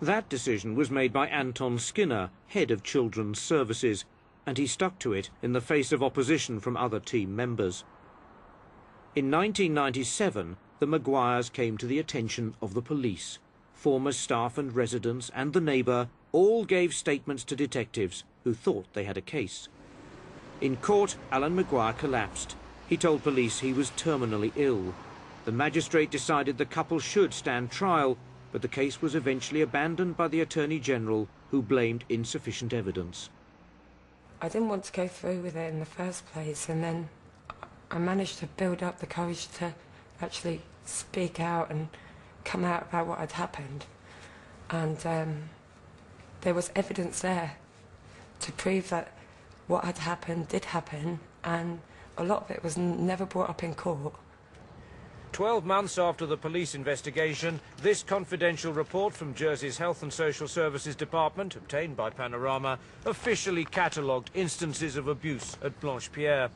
That decision was made by Anton Skinner, head of Children's Services, and he stuck to it in the face of opposition from other team members. In 1997, the Maguires came to the attention of the police. Former staff and residents and the neighbour all gave statements to detectives who thought they had a case. In court, Alan Maguire collapsed. He told police he was terminally ill. The magistrate decided the couple should stand trial, but the case was eventually abandoned by the Attorney General, who blamed insufficient evidence. I didn't want to go through with it in the first place, and then I managed to build up the courage to actually speak out and come out about what had happened. And there was evidence there to prove that what had happened did happen, and a lot of it was never brought up in court. 12 months after the police investigation, this confidential report from Jersey's Health and Social Services Department, obtained by Panorama, officially catalogued instances of abuse at Blanche-Pierre.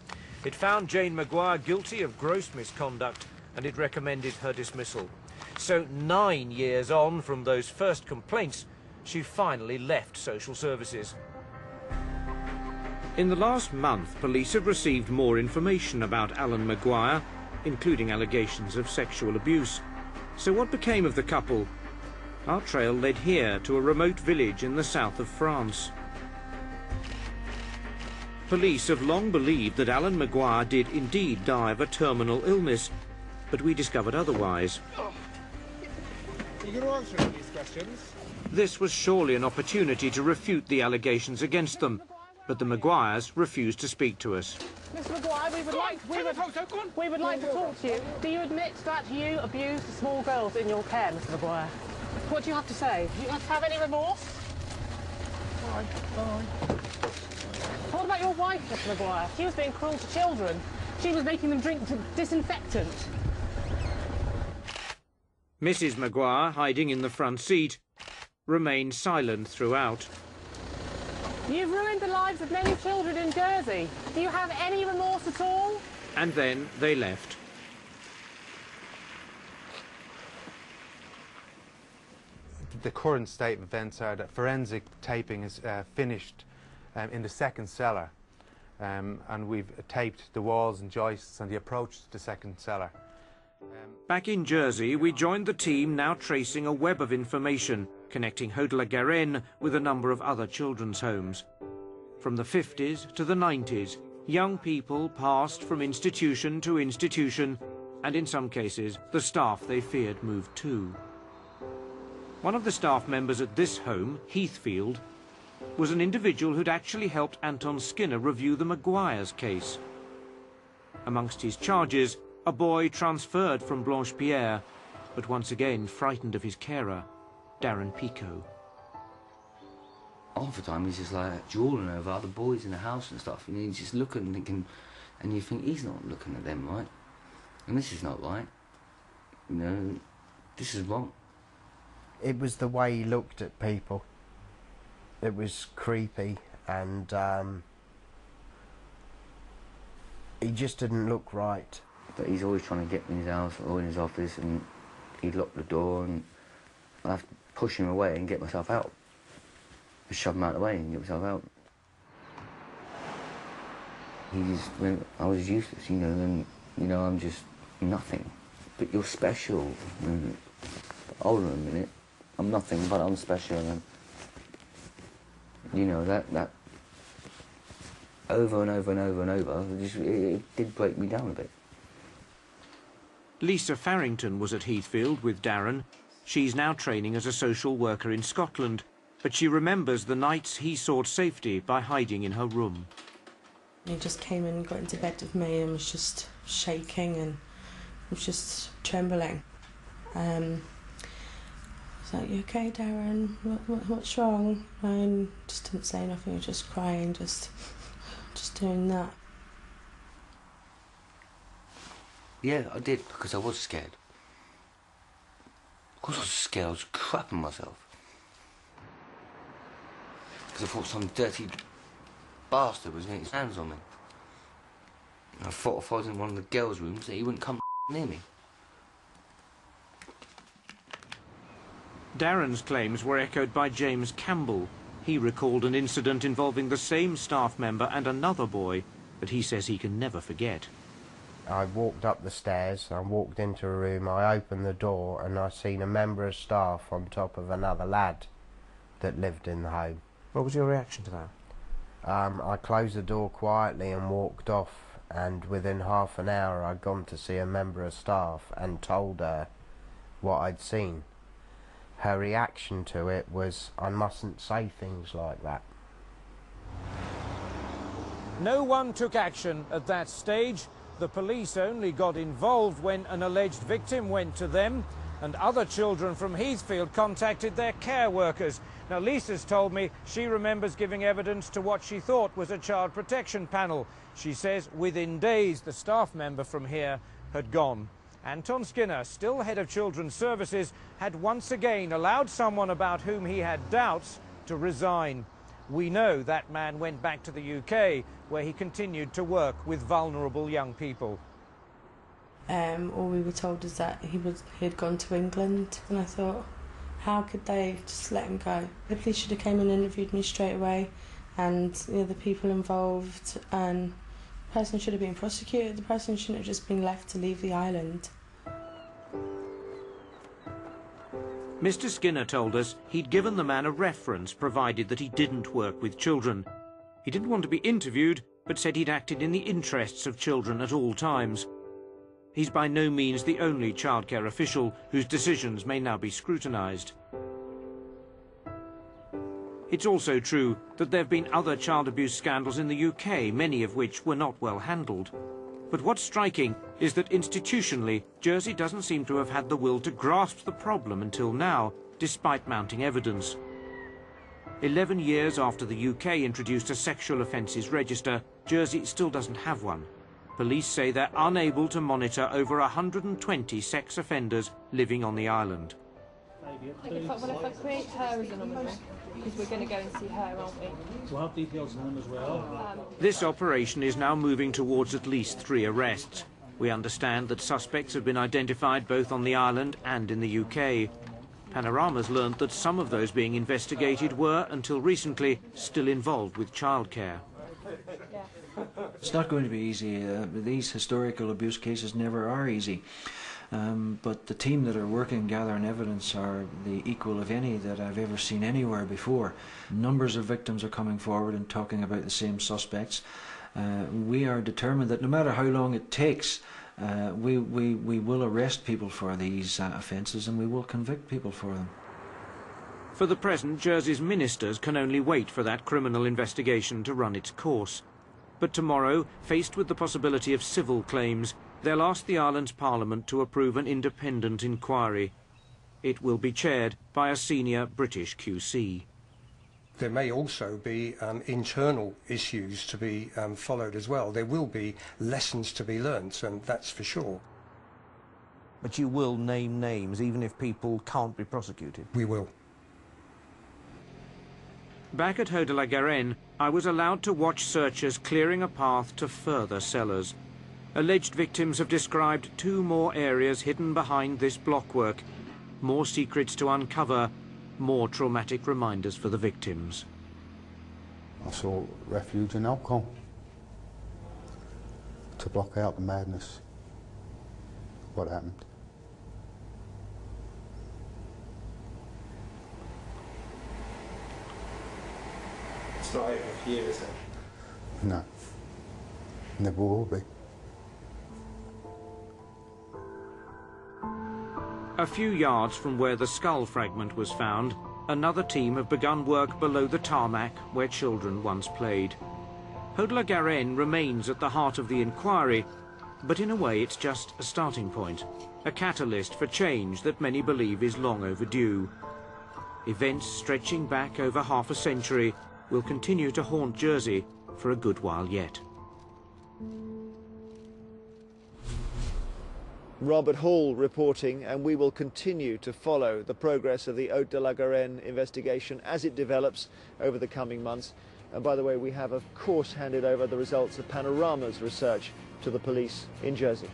It found Jane Maguire guilty of gross misconduct, and it recommended her dismissal. So 9 years on from those first complaints, she finally left social services. In the last month, police have received more information about Alan Maguire, including allegations of sexual abuse. So what became of the couple? Our trail led here to a remote village in the south of France. Police have long believed that Alan Maguire did indeed die of a terminal illness, but we discovered otherwise. Are you going to answer any of these questions? This was surely an opportunity to refute the allegations against them, but the Maguires refused to speak to us. Mr. Maguire, we would like to talk to you. Do you admit that you abused small girls in your care, Mr. Maguire? What do you have to say? Do you have any remorse? Bye. What about your wife, Mr. Maguire? She was being cruel to children. She was making them drink disinfectant. Mrs. Maguire, hiding in the front seat, remained silent throughout. You've ruined the lives of many children in Jersey. Do you have any remorse at all? And then they left. The current state of events are that forensic taping is finished in the second cellar, and we've taped the walls and joists and the approach to the second cellar. Back in Jersey, we joined the team now tracing a web of information connecting Haute-la-Garenne with a number of other children's homes. From the 50s to the 90s, young people passed from institution to institution, and in some cases, the staff they feared moved too. One of the staff members at this home, Heathfield, was an individual who'd actually helped Anton Skinner review the Maguires case. Amongst his charges, a boy transferred from Blanche-Pierre, but once again frightened of his carer, Darren Pico. Half the time he's just like drooling over other boys in the house and stuff, and he's just looking and thinking, and you think he's not looking at them right, and this is not right, you know, this is wrong. It was the way he looked at people. It was creepy, and he just didn't look right. But he's always trying to get me in his house or in his office, and he'd lock the door, and I'd have to push him away and get myself out. Just shove him out of the way and get myself out. I was useless, you know, and, you know, I'm just nothing. But you're special. And, hold on a minute. I'm nothing, but I'm special. And, you know, that over and over and over and over, it did break me down a bit. Lisa Farrington was at Heathfield with Darren. She's now training as a social worker in Scotland, but she remembers the nights he sought safety by hiding in her room. He just came and got into bed with me and was just shaking and was just trembling. I was like, "You okay, Darren? What's wrong?" And just didn't say nothing. He was just crying, just doing that. Yeah, I did, because I was scared. Of course I was scared, I was crapping myself. Because I thought some dirty bastard was getting his hands on me. And I thought if I was in one of the girls' rooms that he wouldn't come near me. Darren's claims were echoed by James Campbell. He recalled an incident involving the same staff member and another boy that he says he can never forget. I walked up the stairs, I walked into a room, I opened the door and I seen a member of staff on top of another lad that lived in the home. What was your reaction to that? I closed the door quietly and walked off, and within half an hour I'd gone to see a member of staff and told her what I'd seen. Her reaction to it was, I mustn't say things like that. No one took action at that stage. The police only got involved when an alleged victim went to them, and other children from Heathfield contacted their care workers. Now, Lisa's told me she remembers giving evidence to what she thought was a child protection panel. She says within days the staff member from here had gone. Anton Skinner, still head of Children's Services, had once again allowed someone about whom he had doubts to resign. We know that man went back to the UK, where he continued to work with vulnerable young people. All we were told is that he had gone to England, and I thought, how could they just let him go? The police should have came and interviewed me straight away, and the people involved, and the person should have been prosecuted. The person shouldn't have just been left to leave the island. Mr. Skinner told us he'd given the man a reference provided that he didn't work with children. He didn't want to be interviewed, but said he'd acted in the interests of children at all times. He's by no means the only childcare official whose decisions may now be scrutinised. It's also true that there have been other child abuse scandals in the UK, many of which were not well handled. But what's striking is that institutionally, Jersey doesn't seem to have had the will to grasp the problem until now, despite mounting evidence. 11 years after the UK introduced a sexual offences register, Jersey still doesn't have one. Police say they're unable to monitor over 120 sex offenders living on the island. If I create her as an anonymous, because we're going to go and see her, aren't we? We'll have details on them as well. This operation is now moving towards at least 3 arrests. We understand that suspects have been identified both on the island and in the UK. Panorama's learned that some of those being investigated were, until recently, still involved with childcare. It's not going to be easy. These historical abuse cases never are easy. But the team that are working gathering evidence are the equal of any that I've ever seen anywhere before. Numbers of victims are coming forward and talking about the same suspects. We are determined that no matter how long it takes, we will arrest people for these offences, and we will convict people for them. For the present, Jersey's ministers can only wait for that criminal investigation to run its course. But tomorrow, faced with the possibility of civil claims, they'll ask the island's parliament to approve an independent inquiry. It will be chaired by a senior British QC. There may also be internal issues to be followed as well. There will be lessons to be learnt, and that's for sure. But you will name names, even if people can't be prosecuted? We will. Back at Haut-de-la-Garenne, I was allowed to watch searchers clearing a path to further cellars. Alleged victims have described 2 more areas hidden behind this blockwork. More secrets to uncover, more traumatic reminders for the victims. I saw refuge and alcohol to block out the madness. What happened? It's not over for you, is it? No. Never will be. A few yards from where the skull fragment was found, another team have begun work below the tarmac where children once played. Haut-de-la-Garenne remains at the heart of the inquiry, but in a way it's just a starting point, a catalyst for change that many believe is long overdue. Events stretching back over half a century will continue to haunt Jersey for a good while yet. Robert Hall reporting, and we will continue to follow the progress of the Haut-de-la-Garenne investigation as it develops over the coming months. And by the way, we have of course handed over the results of Panorama's research to the police in Jersey.